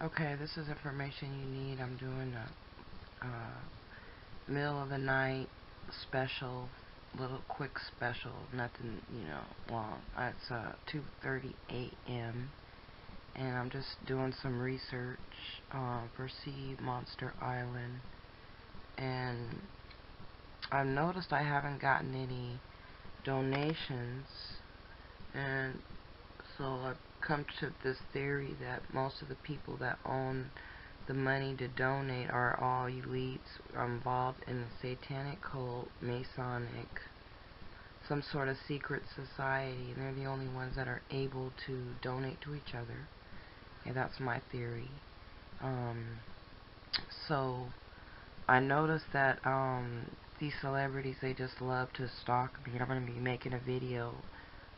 Okay, this is information you need. I'm doing a middle of the night special, little quick special, nothing, long. It's 2:30 a.m. and I'm just doing some research for Sea Monster Island, and I've noticed I haven't gotten any donations, and so I've come to this theory that most of the people that own the money to donate are all elites involved in the satanic cult, Masonic, some sort of secret society, and they're the only ones that are able to donate to each other. And that's my theory. So I noticed that these celebrities, they just love to stalk me. I'm going to be making a video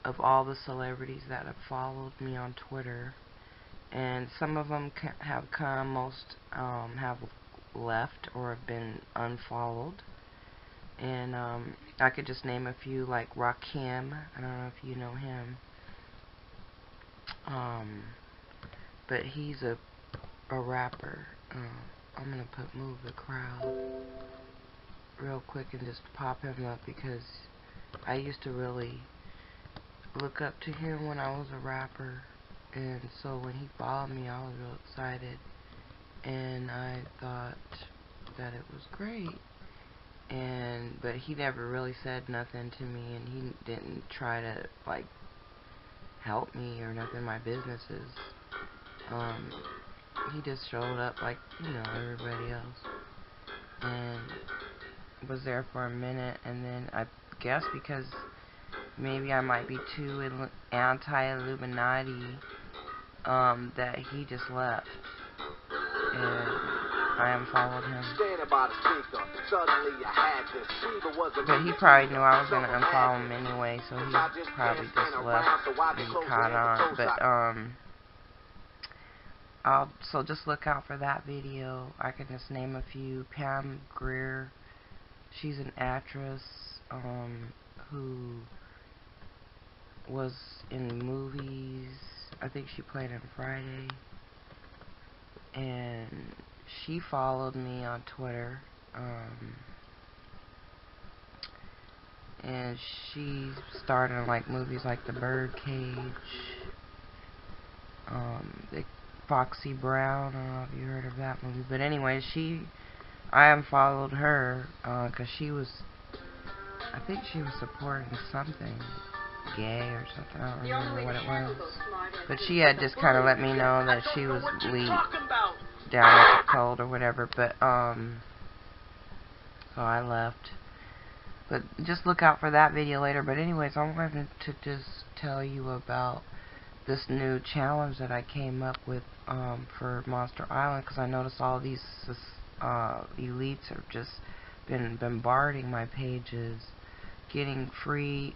of all the celebrities that have followed me on Twitter, and some of them have come, most have left or have been unfollowed, and I could just name a few, like Rakim. I don't know if you know him, but he's a rapper. I'm gonna move the crowd real quick and just pop him up, because I used to really look up to him when I was a rapper, and so when he followed me, I was real excited, and I thought that it was great, but he never really said nothing to me, and he didn't try to like help me or nothing. My businesses, he just showed up like everybody else, and was there for a minute, and then I guess because maybe I might be too anti-Illuminati, that he just left, and I unfollowed him. But he probably knew I was going to unfollow him anyway, so he probably just left and he caught on. But so just look out for that video. I can just name a few. Pam Grier, she's an actress who was in movies. I think she played in Friday, and she followed me on Twitter, and she starred in like movies like The Birdcage, the Foxy Brown. I don't know if you heard of that movie, but anyway, I unfollowed her because I think she was supporting something gay or something. I don't remember what it was. But she had just kind of let me know that she was down with the cold or whatever. But so I left. But just look out for that video later. But anyways, I wanted to just tell you about this new challenge that I came up with for Monster Island, because I noticed all these elites have just been bombarding my pages, getting free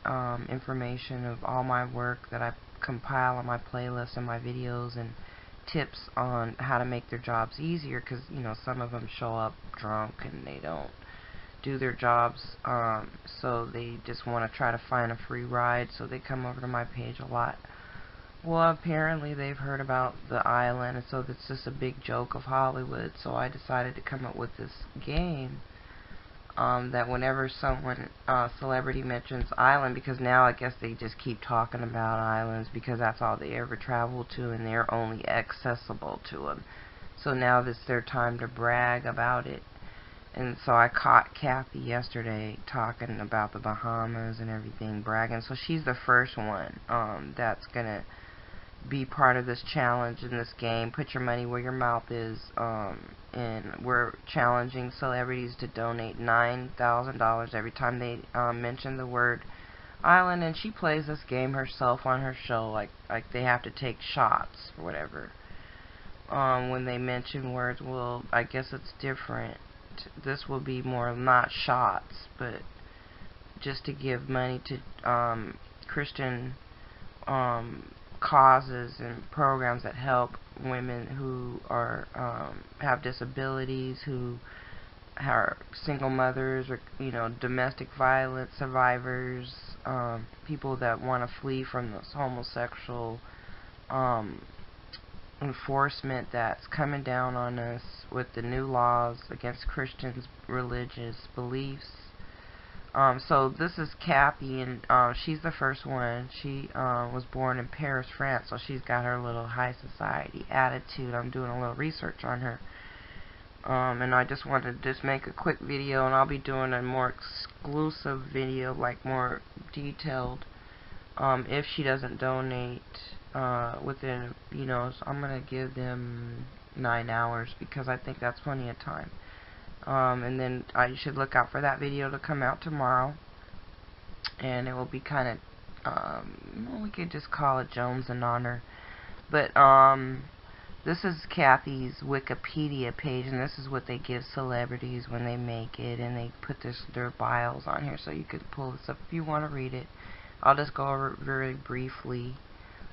information of all my work that I compile on my playlist and my videos, and tips on how to make their jobs easier, because some of them show up drunk and they don't do their jobs, so they just want to try to find a free ride, so they come over to my page a lot. Well, apparently they've heard about the island, and so it's just a big joke of Hollywood, so I decided to come up with this game, that whenever someone, celebrity mentions island, because now I guess they just keep talking about islands because that's all they ever travel to and they're only accessible to them. So now it's their time to brag about it. And so I caught Kathie yesterday talking about the Bahamas and everything, bragging. So she's the first one that's going to be part of this challenge in this game. Put your money where your mouth is, and we're challenging celebrities to donate $9,000 every time they mention the word island. And she plays this game herself on her show, like they have to take shots or whatever when they mention words. Well, I guess it's different. This will be more not shots, but just to give money to Christian causes and programs that help women who are have disabilities, who are single mothers, or domestic violence survivors, people that want to flee from this homosexual enforcement that's coming down on us with the new laws against Christians' religious beliefs. So this is Kathie, and she's the first one. She was born in Paris, France, so she's got her little high society attitude. I'm doing a little research on her. And I just wanted to just make a quick video, and I'll be doing a more exclusive video, like more detailed, if she doesn't donate within, so I'm going to give them 9 hours, because I think that's plenty of time. And then I should look out for that video to come out tomorrow, and it will be kind of, we could just call it Jones in honor. But this is Kathie's Wikipedia page, and this is what they give celebrities when they make it, and they put their bios on here, so you could pull this up if you want to read it. I'll just go over it very briefly,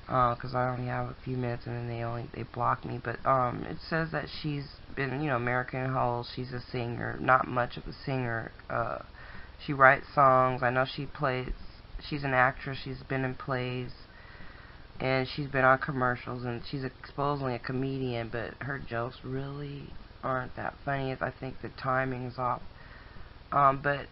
because I only have a few minutes, and then they block me. But it says that she's been, American Idol. She's a singer, not much of a singer. She writes songs. I know she's an actress. She's been in plays, and she's been on commercials, and she's supposedly a comedian, but her jokes really aren't that funny. I think the timing is off. But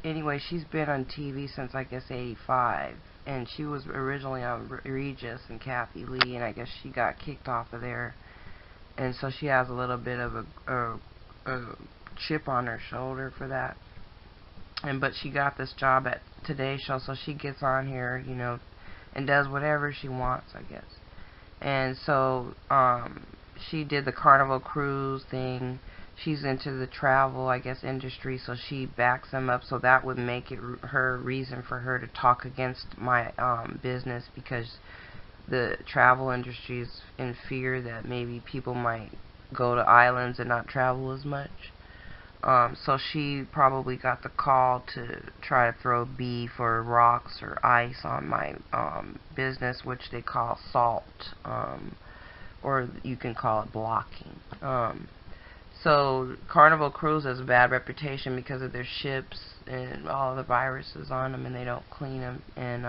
anyway, she's been on TV since, I guess, '85, and she was originally on Regis and Kathie Lee, and I guess she got kicked off of there, and so she has a little bit of a chip on her shoulder for that. But she got this job at Today Show, so she gets on here, and does whatever she wants, I guess. And so she did the Carnival Cruise thing. She's into the travel, I guess, industry, so she backs them up, so that would make it her reason for her to talk against my business, because the travel industry is in fear that maybe people might go to islands and not travel as much. So she probably got the call to try to throw beef or rocks or ice on my business, which they call salt, or you can call it blocking. So Carnival Cruise has a bad reputation because of their ships and all the viruses on them, and they don't clean them. And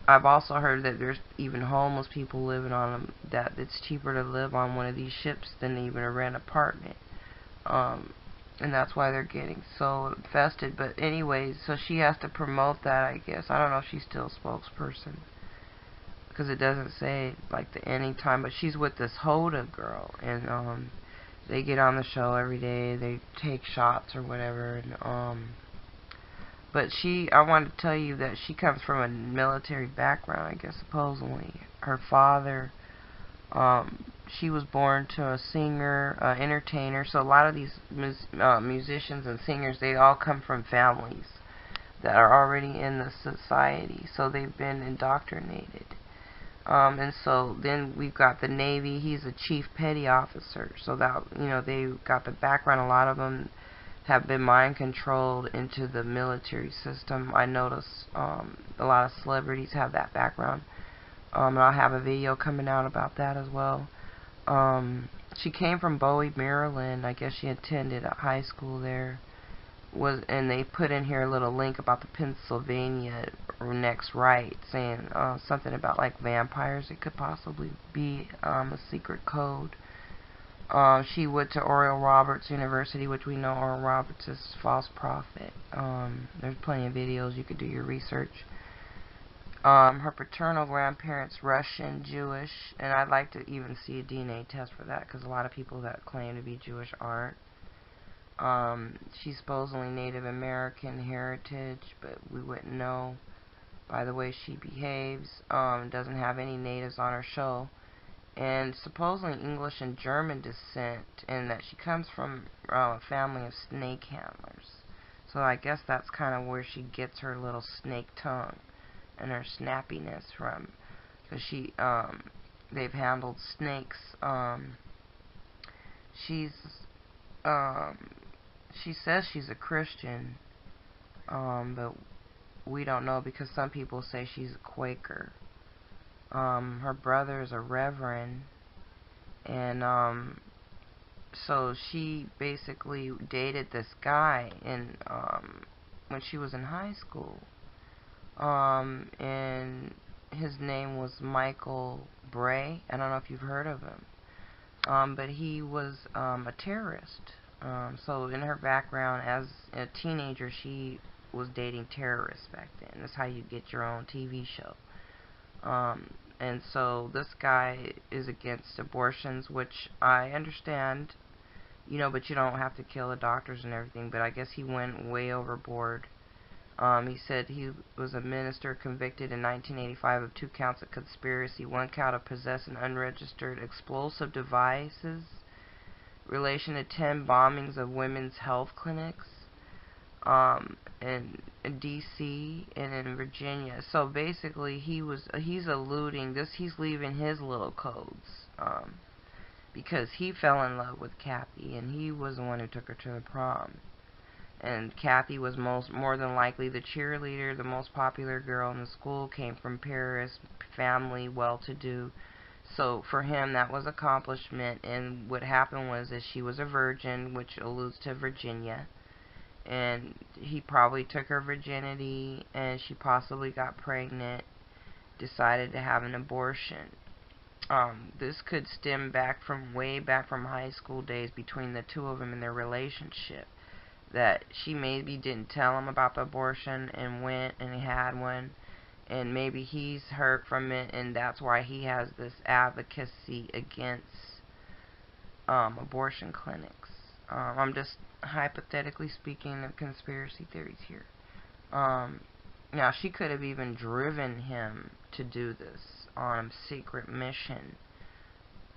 I've also heard that there's even homeless people living on them, that it's cheaper to live on one of these ships than even a rent apartment. And that's why they're getting so infested. But anyways, so she has to promote that, I guess. I don't know if she's still a spokesperson, because it doesn't say like the any time. But she's with this Hoda girl, and they get on the show every day. They take shots or whatever. And but I wanted to tell you that she comes from a military background, I guess, supposedly. Her father, she was born to a singer, entertainer. So a lot of these musicians and singers, they all come from families that are already in the society. So they've been indoctrinated. And so then we've got the Navy. He's a chief petty officer. So that, they got the background. A lot of them have been mind controlled into the military system. I notice a lot of celebrities have that background. And I'll have a video coming out about that as well. She came from Bowie, Maryland. I guess she attended a high school there. And they put in here a little link about the Pennsylvania next right, saying something about like vampires. It could possibly be a secret code. She went to Oral Roberts University, which we know Oral Roberts is false prophet. There's plenty of videos. You could do your research. Her paternal grandparents Russian, Jewish, and I'd like to even see a DNA test for that, because a lot of people that claim to be Jewish aren't. She's supposedly Native American heritage, but we wouldn't know by the way she behaves. Doesn't have any natives on her show. And supposedly English and German descent, and that she comes from a family of snake handlers. So I guess that's kind of where she gets her little snake tongue and her snappiness from, because they've handled snakes. She says she's a Christian, but we don't know, because some people say she's a Quaker. Her brother is a reverend, and so she basically dated this guy when she was in high school, and his name was Michael Bray. I don't know if you've heard of him. But he was a terrorist. So in her background as a teenager, she was dating terrorists back then. That's how you get your own TV show. And so this guy is against abortions, which I understand, you know, but you don't have to kill the doctors and everything. But I guess he went way overboard. He said he was a minister convicted in 1985 of 2 counts of conspiracy, 1 count of possessing unregistered explosive devices, relation to 10 bombings of women's health clinics, in D.C. and in Virginia. So basically, he's eluding this. He's leaving his little codes, because he fell in love with Kathie, and he was the one who took her to the prom. And Kathie was more than likely the cheerleader, the most popular girl in the school, came from Paris, family, well-to-do. So for him, that was accomplishment. And what happened was that she was a virgin, which alludes to Virginia. And he probably took her virginity, and she possibly got pregnant, decided to have an abortion. This could stem back from way back from high school days between the two of them in their relationship. That she maybe didn't tell him about the abortion and went and had one, and maybe he's hurt from it, and that's why he has this advocacy against abortion clinics. I'm just hypothetically speaking of conspiracy theories here. Now, she could have even driven him to do this on a secret mission,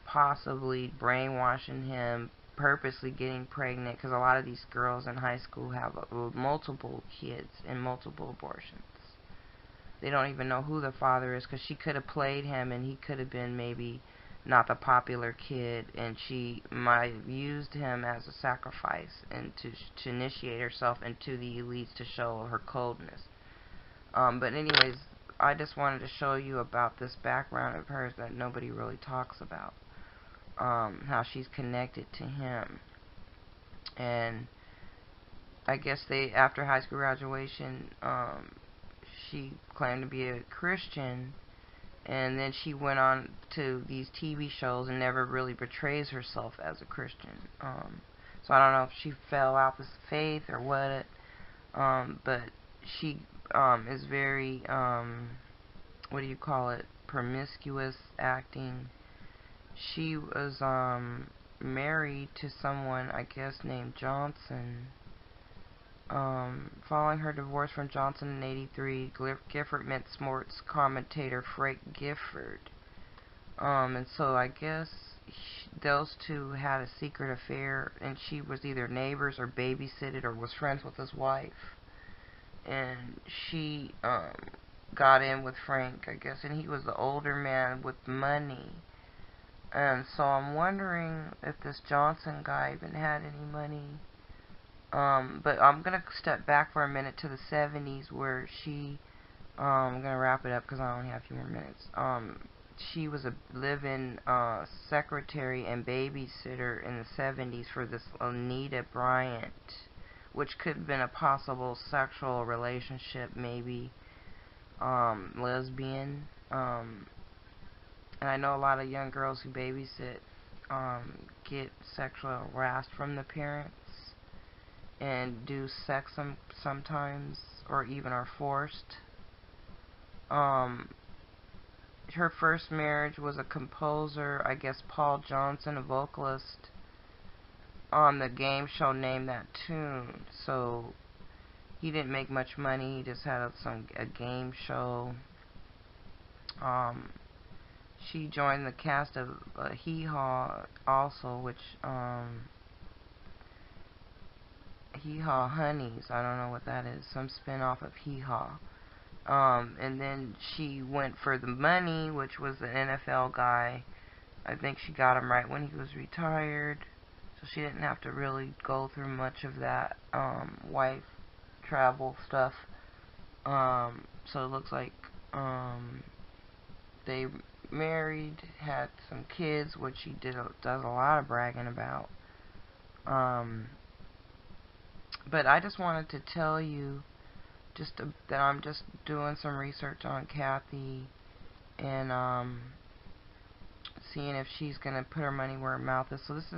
possibly brainwashing him, purposely getting pregnant, because a lot of these girls in high school have multiple kids and multiple abortions. They don't even know who the father is, because she could have played him, and he could have been maybe not the popular kid, and she might have used him as a sacrifice and to initiate herself into the elites to show her coldness. But anyways, I just wanted to show you about this background of hers that nobody really talks about. How she's connected to him. And I guess after high school graduation, she claimed to be a Christian, and then she went on to these TV shows and never really portrays herself as a Christian. So I don't know if she fell out with faith or what, but she is very, what do you call it, promiscuous acting. She was married to someone, I guess, named Johnson. Following her divorce from Johnson in '83, Gifford met sports commentator Frank Gifford. And so I guess those two had a secret affair, and she was either neighbors or babysitted or was friends with his wife. And she got in with Frank, I guess, and he was the older man with money. And so I'm wondering if this Johnson guy even had any money. But I'm going to step back for a minute to the 70s where she, I'm going to wrap it up because I only have a few more minutes. She was a live-in secretary and babysitter in the 70s for this Anita Bryant, which could have been a possible sexual relationship, maybe lesbian. And I know a lot of young girls who babysit get sexually harassed from the parents and do sex sometimes, or even are forced. Her first marriage was a composer, I guess Paul Johnson, a vocalist, on the game show Name That Tune. So he didn't make much money, he just had a game show. She joined the cast of Hee Haw also, which Hee Haw Honeys, I don't know what that is, some spin-off of Hee Haw. And then she went for the money, which was the NFL guy. I think she got him right when he was retired, so she didn't have to really go through much of that wife travel stuff. So it looks like they married, had some kids, which she does a lot of bragging about. But I just wanted to tell you that I'm just doing some research on Kathie, and seeing if she's gonna put her money where her mouth is. So this is her